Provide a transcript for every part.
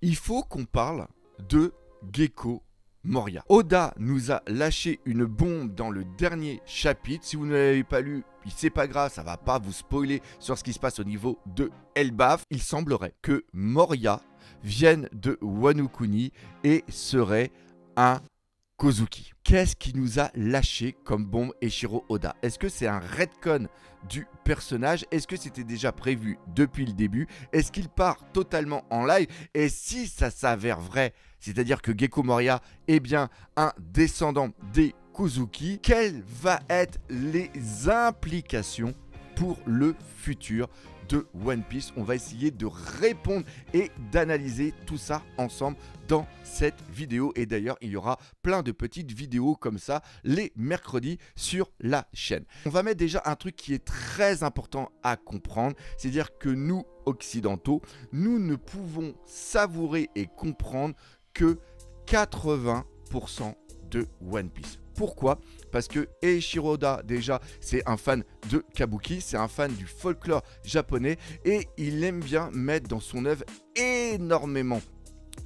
Il faut qu'on parle de Gecko Moria. Oda nous a lâché une bombe dans le dernier chapitre. Si vous ne l'avez pas lu, c'est pas grave, ça va pas vous spoiler sur ce qui se passe au niveau de Elbaf. Il semblerait que Moria vienne de Wano Kuni et serait un Kozuki. Qu'est-ce qui nous a lâché comme bombe Eiichiro Oda? Est-ce que c'est un retcon du personnage? Est-ce que c'était déjà prévu depuis le début? Est-ce qu'il part totalement en live? Et si ça s'avère vrai, c'est-à-dire que Gecko Moria est bien un descendant des Kozuki, quelles vont être les implications pour le futur de One Piece? On va essayer de répondre et d'analyser tout ça ensemble dans cette vidéo. Et d'ailleurs, il y aura plein de petites vidéos comme ça les mercredis sur la chaîne. On va mettre déjà un truc qui est très important à comprendre, c'est-à-dire que nous, occidentaux, nous ne pouvons savourer et comprendre que 80% de One Piece. Pourquoi? Parce que Eiichiro Oda, déjà, c'est un fan de Kabuki, c'est un fan du folklore japonais et il aime bien mettre dans son œuvre énormément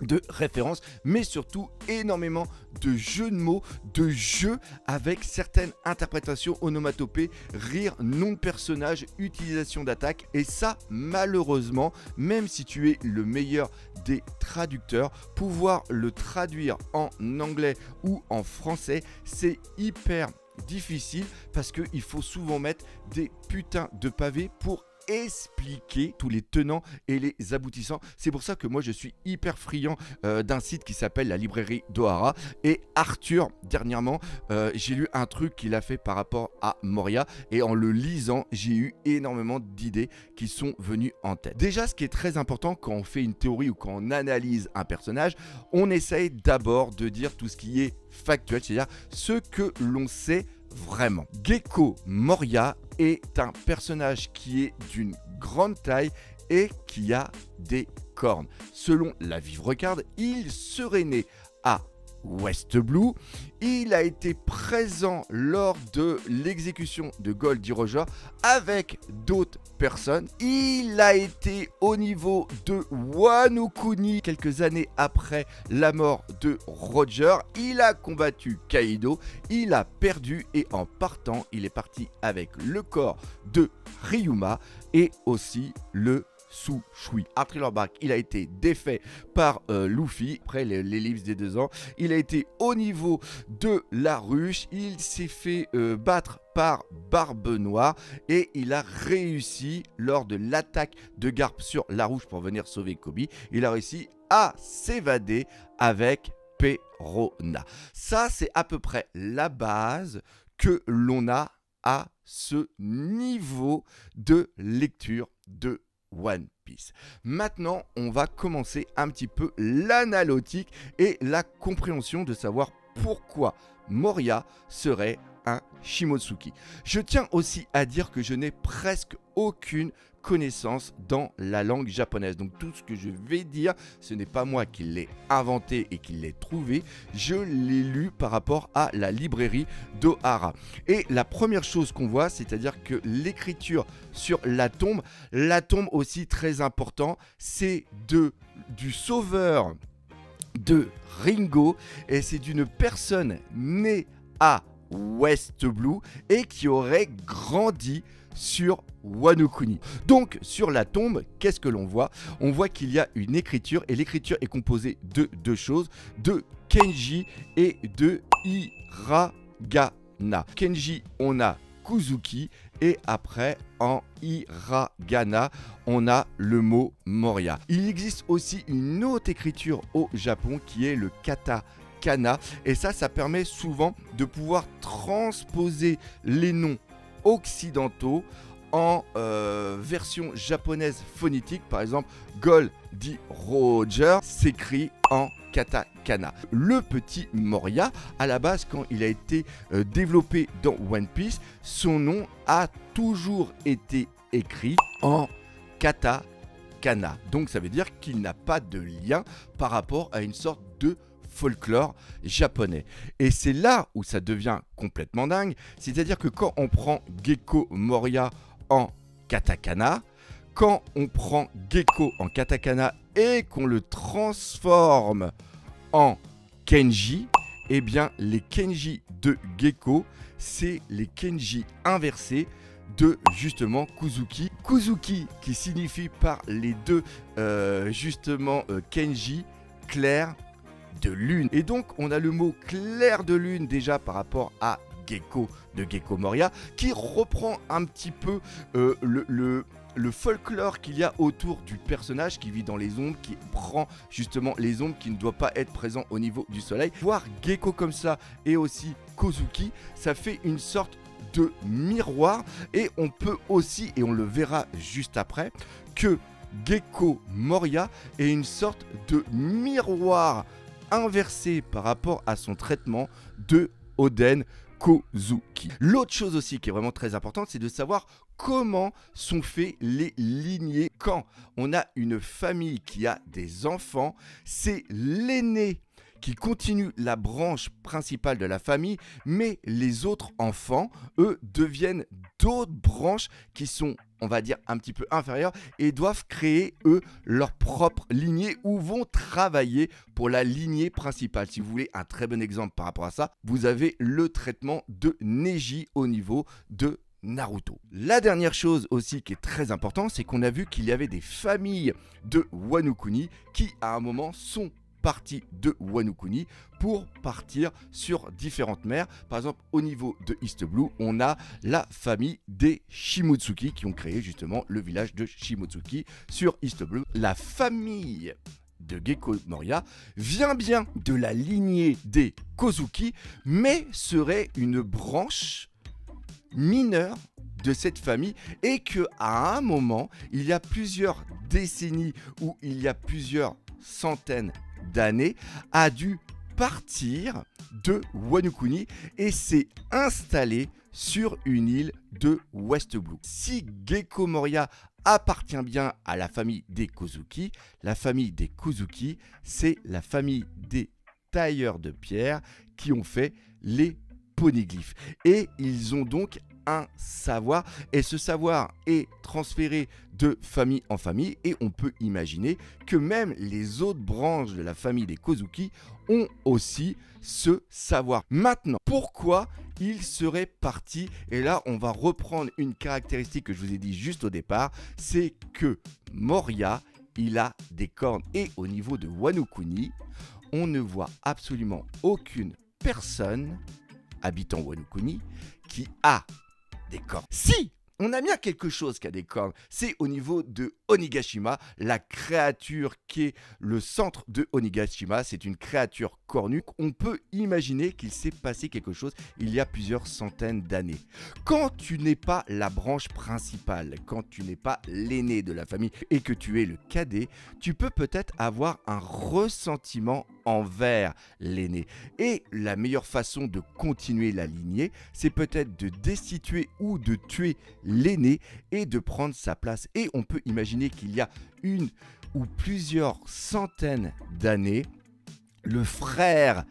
de références, mais surtout énormément de jeux de mots, de jeux avec certaines interprétations, onomatopées, rire, nom de personnage, utilisation d'attaque. Et ça, malheureusement, même si tu es le meilleur des traducteurs, pouvoir le traduire en anglais ou en français, c'est hyper difficile parce qu'il faut souvent mettre des putains de pavés pour expliquer tous les tenants et les aboutissants. C'est pour ça que moi je suis hyper friand d'un site qui s'appelle la librairie d'Ohara. Et Arthur, dernièrement, j'ai lu un truc qu'il a fait par rapport à Moria et en le lisant, j'ai eu énormément d'idées qui sont venues en tête. Déjà, ce qui est très important quand on fait une théorie ou quand on analyse un personnage, on essaye d'abord de dire tout ce qui est factuel, c'est-à-dire ce que l'on sait vraiment. Gecko Moria est un personnage qui est d'une grande taille et qui a des cornes. Selon la Vivre Card, il serait né à West Blue. Il a été présent lors de l'exécution de Goldie Roger avec d'autres personnes. Il a été au niveau de Wano Kuni quelques années après la mort de Roger. Il a combattu Kaido. Il a perdu et en partant, il est parti avec le corps de Ryuma et aussi le Sous-Shui. Arthur Bark, il a été défait par Luffy après l'ellipse des 2 ans. Il a été au niveau de la ruche. Il s'est fait battre par Barbe Noire et il a réussi lors de l'attaque de Garp sur la ruche pour venir sauver Kobe. Il a réussi à s'évader avec Perona. Ça, c'est à peu près la base que l'on a à ce niveau de lecture de One Piece. Maintenant, on va commencer un petit peu l'analytique et la compréhension de savoir pourquoi Moria serait un Shimotsuki. Je tiens aussi à dire que je n'ai presque aucune connaissance dans la langue japonaise. Donc tout ce que je vais dire, ce n'est pas moi qui l'ai inventé et qui l'ai trouvé. Je l'ai lu par rapport à la librairie d'Ohara. Et la première chose qu'on voit, c'est-à-dire que l'écriture sur la tombe aussi très important, c'est du sauveur de Ringo et c'est d'une personne née à West Blue et qui aurait grandi sur Wano Kuni. Donc sur la tombe, qu'est-ce que l'on voit? On voit qu'il y a une écriture et l'écriture est composée de deux choses, de Kenji et de Hiragana. Kenji, on a Kuzuki et après en Hiragana, on a le mot Moria. Il existe aussi une autre écriture au Japon qui est le katakana et ça permet souvent de pouvoir transposer les noms occidentaux en version japonaise phonétique. Par exemple, Goldie Roger s'écrit en katakana. Le petit Moria, à la base, quand il a été développé dans One Piece, son nom a toujours été écrit en katakana. Donc ça veut dire qu'il n'a pas de lien par rapport à une sorte de folklore japonais. Et c'est là où ça devient complètement dingue, c'est-à-dire que quand on prend Gecko Moria en katakana, quand on prend Gecko en katakana et qu'on le transforme en Kenji, eh bien les Kenji de Gecko, c'est les Kenji inversés de justement Kuzuki. Kuzuki qui signifie par les deux Kenji, clair de lune. Et donc on a le mot clair de lune déjà par rapport à Gecko de Gecko Moria, qui reprend un petit peu le folklore qu'il y a autour du personnage qui vit dans les ombres, qui prend justement les ombres, qui ne doit pas être présent au niveau du soleil. Voir Gecko comme ça et aussi Kozuki, ça fait une sorte de miroir. Et on peut aussi, et on le verra juste après, que Gecko Moria est une sorte de miroir inversé par rapport à son traitement de Oden Kozuki. L'autre chose aussi qui est vraiment très importante, c'est de savoir comment sont faits les lignées. Quand on a une famille qui a des enfants, c'est l'aîné qui continue la branche principale de la famille, mais les autres enfants, eux, deviennent d'autres branches qui sont, on va dire, un petit peu inférieures et doivent créer, eux, leur propre lignée ou vont travailler pour la lignée principale. Si vous voulez un très bon exemple par rapport à ça, vous avez le traitement de Neji au niveau de Naruto. La dernière chose aussi qui est très importante, c'est qu'on a vu qu'il y avait des familles de Wano Kuni qui, à un moment, sont partie de Wano Kuni pour partir sur différentes mers. Par exemple, au niveau de East Blue, on a la famille des Shimotsuki qui ont créé justement le village de Shimotsuki sur East Blue. La famille de Gecko Moria vient bien de la lignée des Kozuki, mais serait une branche mineure de cette famille, et que à un moment, il y a plusieurs décennies ou il y a plusieurs centaines d'années, a dû partir de Wano Kuni et s'est installé sur une île de West Blue. Si Gecko Moria appartient bien à la famille des Kozuki, la famille des Kozuki, c'est la famille des tailleurs de pierre qui ont fait les poneglyphes. Et ils ont donc un savoir, et ce savoir est transféré de famille en famille, et on peut imaginer que même les autres branches de la famille des Kozuki ont aussi ce savoir. Maintenant, pourquoi il serait parti? Et là, on va reprendre une caractéristique que je vous ai dit juste au départ, c'est que Moria, il a des cornes, et au niveau de Wano Kuni, on ne voit absolument aucune personne habitant Wano Kuni qui a des cornes. Si on a bien quelque chose qui a des cornes, c'est au niveau de Onigashima, la créature qui est le centre de Onigashima. C'est une créature cornue. On peut imaginer qu'il s'est passé quelque chose il y a plusieurs centaines d'années. Quand tu n'es pas la branche principale, quand tu n'es pas l'aîné de la famille et que tu es le cadet, tu peux peut-être avoir un ressentiment envers l'aîné. Et la meilleure façon de continuer la lignée, c'est peut-être de destituer ou de tuer l'aîné et de prendre sa place. Et on peut imaginer qu'il y a une ou plusieurs centaines d'années, le frère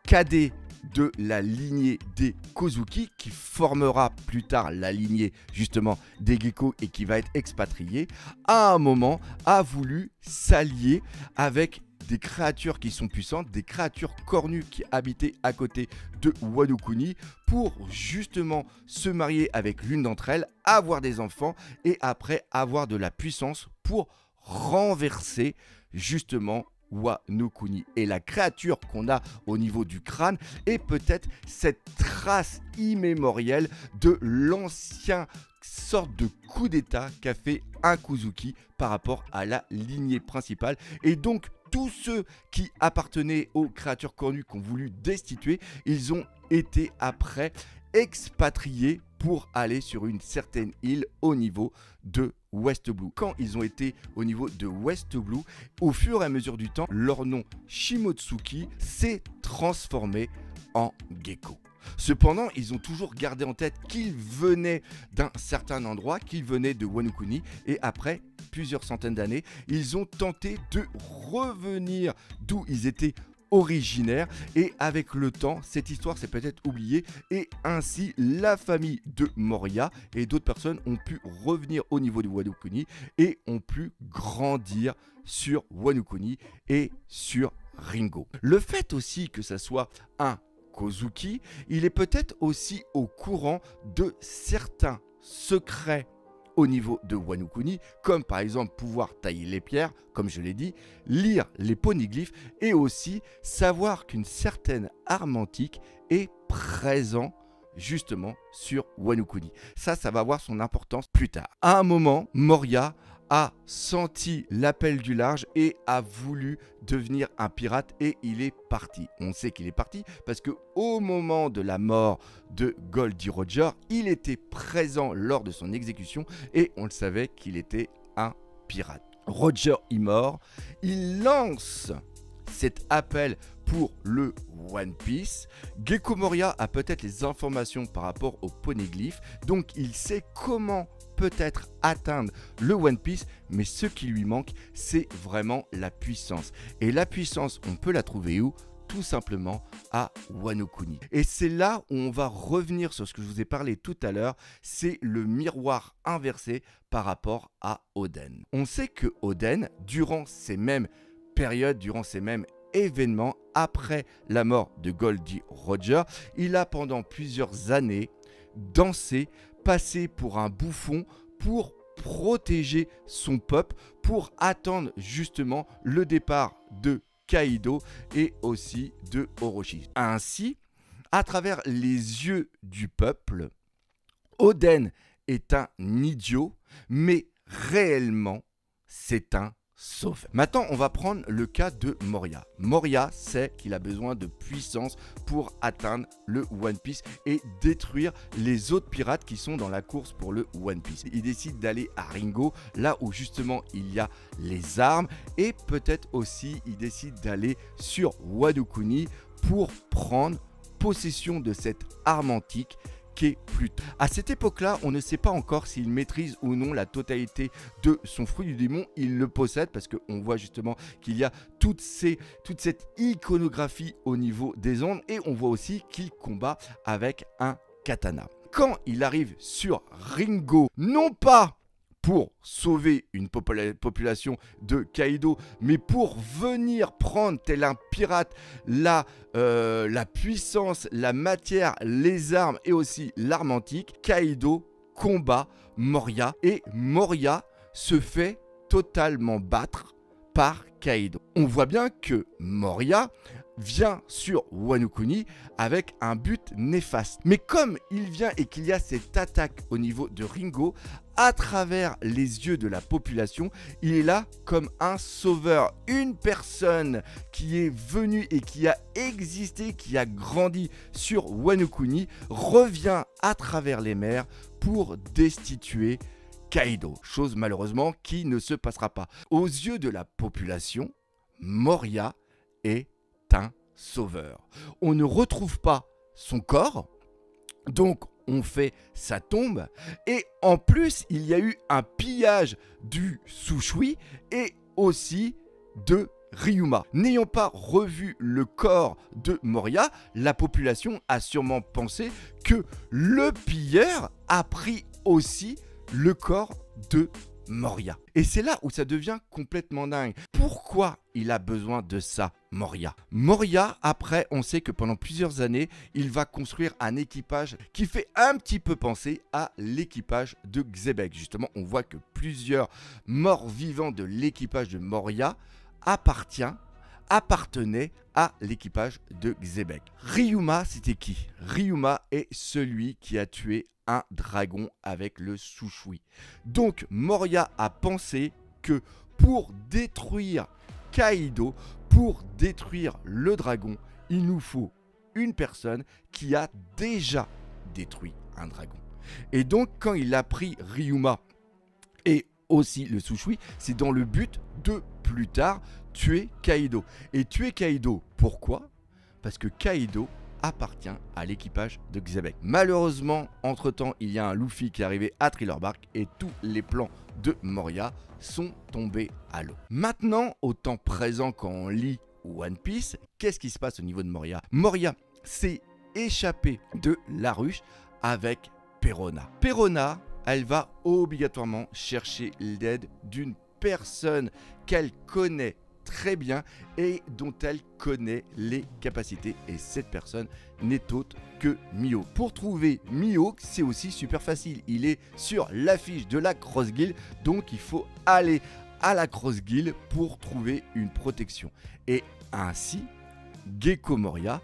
cadet de la lignée des Kozuki, qui formera plus tard la lignée justement des Gecko et qui va être expatrié, à un moment a voulu s'allier avec des créatures qui sont puissantes, des créatures cornues qui habitaient à côté de Wano Kuni, pour justement se marier avec l'une d'entre elles, avoir des enfants et après avoir de la puissance pour renverser justement Wano Kuni. Et la créature qu'on a au niveau du crâne est peut-être cette trace immémorielle de l'ancien sorte de coup d'état qu'a fait un Kozuki par rapport à la lignée principale. Et donc tous ceux qui appartenaient aux créatures cornues qu'on voulu destituer, ils ont été après expatriés pour aller sur une certaine île au niveau de West Blue. Quand ils ont été au niveau de West Blue, au fur et à mesure du temps, leur nom Shimotsuki s'est transformé en Gecko. Cependant, ils ont toujours gardé en tête qu'ils venaient d'un certain endroit, qu'ils venaient de Wano Kuni, et après plusieurs centaines d'années, ils ont tenté de revenir d'où ils étaient originaire, et avec le temps, cette histoire s'est peut-être oubliée, et ainsi la famille de Moria et d'autres personnes ont pu revenir au niveau de Wano Kuni et ont pu grandir sur Wano Kuni et sur Ringo. Le fait aussi que ça soit un Kozuki, il est peut-être aussi au courant de certains secrets au niveau de Wano Kuni, comme par exemple pouvoir tailler les pierres, comme je l'ai dit, lire les poneglyphes et aussi savoir qu'une certaine arme antique est présente justement sur Wano Kuni. Ça va avoir son importance plus tard. À un moment, Moria a senti l'appel du large et a voulu devenir un pirate et il est parti. On sait qu'il est parti parce que au moment de la mort de Goldie Roger, il était présent lors de son exécution et on le savait qu'il était un pirate. Roger est mort, il lance cet appel pour le One Piece. Gecko Moria a peut-être les informations par rapport au poneglyphe, donc il sait comment peut-être atteindre le One Piece, mais ce qui lui manque, c'est vraiment la puissance. Et la puissance, on peut la trouver où ? Tout simplement à Wano Kuni. Et c'est là où on va revenir sur ce que je vous ai parlé tout à l'heure, c'est le miroir inversé par rapport à Oden. On sait que Oden, durant ces mêmes périodes, durant ces mêmes événements, après la mort de Goldie Roger, il a pendant plusieurs années dansé, passé pour un bouffon pour protéger son peuple, pour attendre justement le départ de Kaido et aussi de Orochi. Ainsi, à travers les yeux du peuple, Oden est un idiot, mais réellement, c'est un sauveur. Maintenant, on va prendre le cas de Moria. Moria sait qu'il a besoin de puissance pour atteindre le One Piece et détruire les autres pirates qui sont dans la course pour le One Piece. Il décide d'aller à Ringo, là où justement il y a les armes, et peut-être aussi il décide d'aller sur Wano Kuni pour prendre possession de cette arme antique qu'est Pluton. À cette époque-là, on ne sait pas encore s'il maîtrise ou non la totalité de son fruit du démon. Il le possède parce qu'on voit justement qu'il y a toute cette iconographie au niveau des ondes et on voit aussi qu'il combat avec un katana. Quand il arrive sur Ringo, non pas pour sauver une population de Kaido, mais pour venir prendre, tel un pirate, la puissance, la matière, les armes et aussi l'arme antique, Kaido combat Moria et Moria se fait totalement battre par Kaido. On voit bien que Moria vient sur Wano Kuni avec un but néfaste. Mais comme il vient et qu'il y a cette attaque au niveau de Ringo, à travers les yeux de la population, il est là comme un sauveur. Une personne qui est venue et qui a existé, qui a grandi sur Wano Kuni, revient à travers les mers pour destituer Kaido. Chose malheureusement qui ne se passera pas. Aux yeux de la population, Moria est un sauveur. On ne retrouve pas son corps, donc on fait sa tombe, et en plus il y a eu un pillage du Sushui et aussi de Ryuma. N'ayant pas revu le corps de Moria, la population a sûrement pensé que le pilleur a pris aussi le corps de Moria. Et c'est là où ça devient complètement dingue. Pourquoi il a besoin de ça, Moria? Moria, après, on sait que pendant plusieurs années, il va construire un équipage qui fait un petit peu penser à l'équipage de Xebec. Justement, on voit que plusieurs morts vivants de l'équipage de Moria appartenaient à l'équipage de Xebec. Ryuma, c'était qui? Ryuma est celui qui a tué un dragon avec le Sushui. Donc Moria a pensé que pour détruire Kaido, pour détruire le dragon, il nous faut une personne qui a déjà détruit un dragon. Et donc quand il a pris Ryuma et aussi le Sushui, c'est dans le but de plus tard tuer Kaido. Et tuer Kaido, pourquoi? Parce que Kaido appartient à l'équipage de Xebec. Malheureusement, entre-temps, il y a un Luffy qui est arrivé à Thriller Bark et tous les plans de Moria sont tombés à l'eau. Maintenant, au temps présent, quand on lit One Piece, qu'est-ce qui se passe au niveau de Moria? Moria s'est échappée de la ruche avec Perona. Perona, elle va obligatoirement chercher l'aide d'une personne qu'elle connaît très bien et dont elle connaît les capacités. Et cette personne n'est autre que Mihawk. Pour trouver Mihawk, c'est aussi super facile. Il est sur l'affiche de la Cross Guild, donc il faut aller à la Cross Guild pour trouver une protection. Et ainsi, Gecko Moria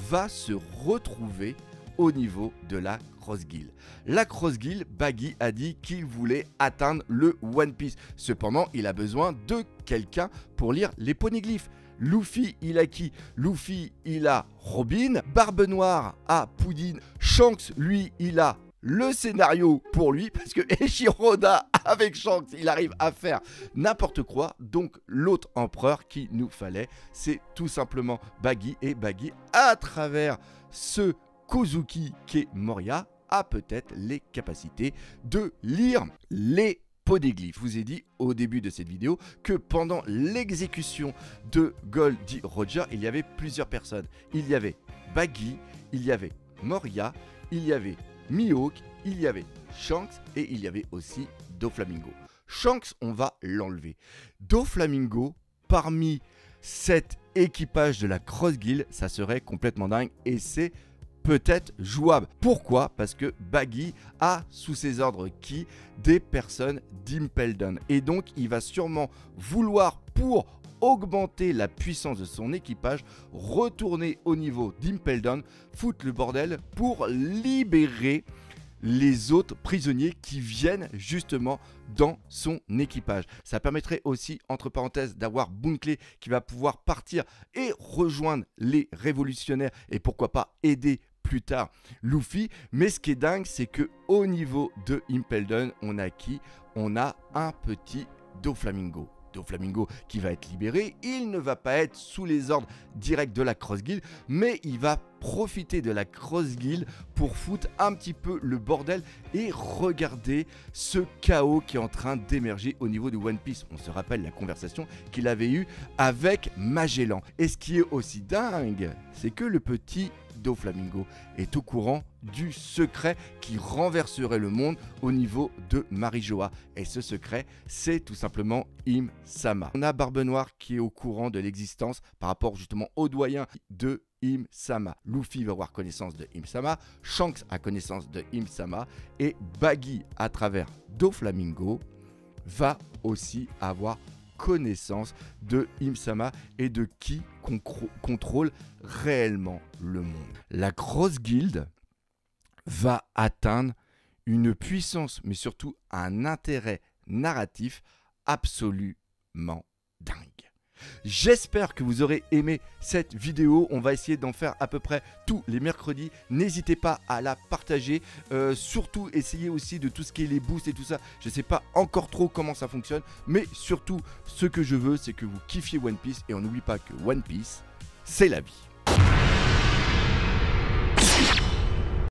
va se retrouver au niveau de la Cross Guild. La Cross Guild, Baggy a dit qu'il voulait atteindre le One Piece. Cependant, il a besoin de quelqu'un pour lire les poneglyphes. Luffy, il a qui? Luffy, il a Robin. Barbe Noire a Puddin. Shanks, lui, il a le scénario pour lui, parce que Eshiroda avec Shanks, il arrive à faire n'importe quoi. Donc l'autre empereur qu'il nous fallait, c'est tout simplement Baggy. Et Baggy, à travers ce Kozuki qui est Moria, a peut-être les capacités de lire les poneglyphes. Je vous ai dit au début de cette vidéo que pendant l'exécution de Goldie Roger, il y avait plusieurs personnes. Il y avait Baggy, il y avait Moria, il y avait Mihawk, il y avait Shanks et il y avait aussi Doflamingo. Shanks, on va l'enlever. Doflamingo, parmi cet équipage de la Cross Guild, ça serait complètement dingue et c'est peut-être jouable. Pourquoi? Parce que Baggy a sous ses ordres qui des personnes d'Impel Down. Et donc, il va sûrement vouloir, pour augmenter la puissance de son équipage, retourner au niveau d'Impel Down, foutre le bordel pour libérer les autres prisonniers qui viennent justement dans son équipage. Ça permettrait aussi, entre parenthèses, d'avoir Bunkley qui va pouvoir partir et rejoindre les révolutionnaires et pourquoi pas aider plus tard Luffy. Mais ce qui est dingue, c'est que au niveau de Impel Down, on a qui? On a un petit Doflamingo. Doflamingo qui va être libéré. Il ne va pas être sous les ordres directs de la Cross Guild, mais il va profiter de la Cross Guild pour foutre un petit peu le bordel et regarder ce chaos qui est en train d'émerger au niveau de One Piece. On se rappelle la conversation qu'il avait eue avec Magellan. Et ce qui est aussi dingue, c'est que le petit Doflamingo est au courant du secret qui renverserait le monde au niveau de Marijoa. Et ce secret, c'est tout simplement Im-sama. On a Barbe Noire qui est au courant de l'existence par rapport justement au doyen de Im-sama. Luffy va avoir connaissance de Im-sama, Shanks a connaissance de Im-sama et Baggy, à travers Doflamingo, va aussi avoir connaissance de Im-sama et de qui contrôle réellement le monde. La Cross Guild va atteindre une puissance, mais surtout un intérêt narratif absolument dingue. J'espère que vous aurez aimé cette vidéo. On va essayer d'en faire à peu près tous les mercredis. N'hésitez pas à la partager. Surtout, essayez aussi de tout ce qui est les boosts et tout ça. Je ne sais pas encore trop comment ça fonctionne. Mais surtout, ce que je veux, c'est que vous kiffiez One Piece. Et on n'oublie pas que One Piece, c'est la vie.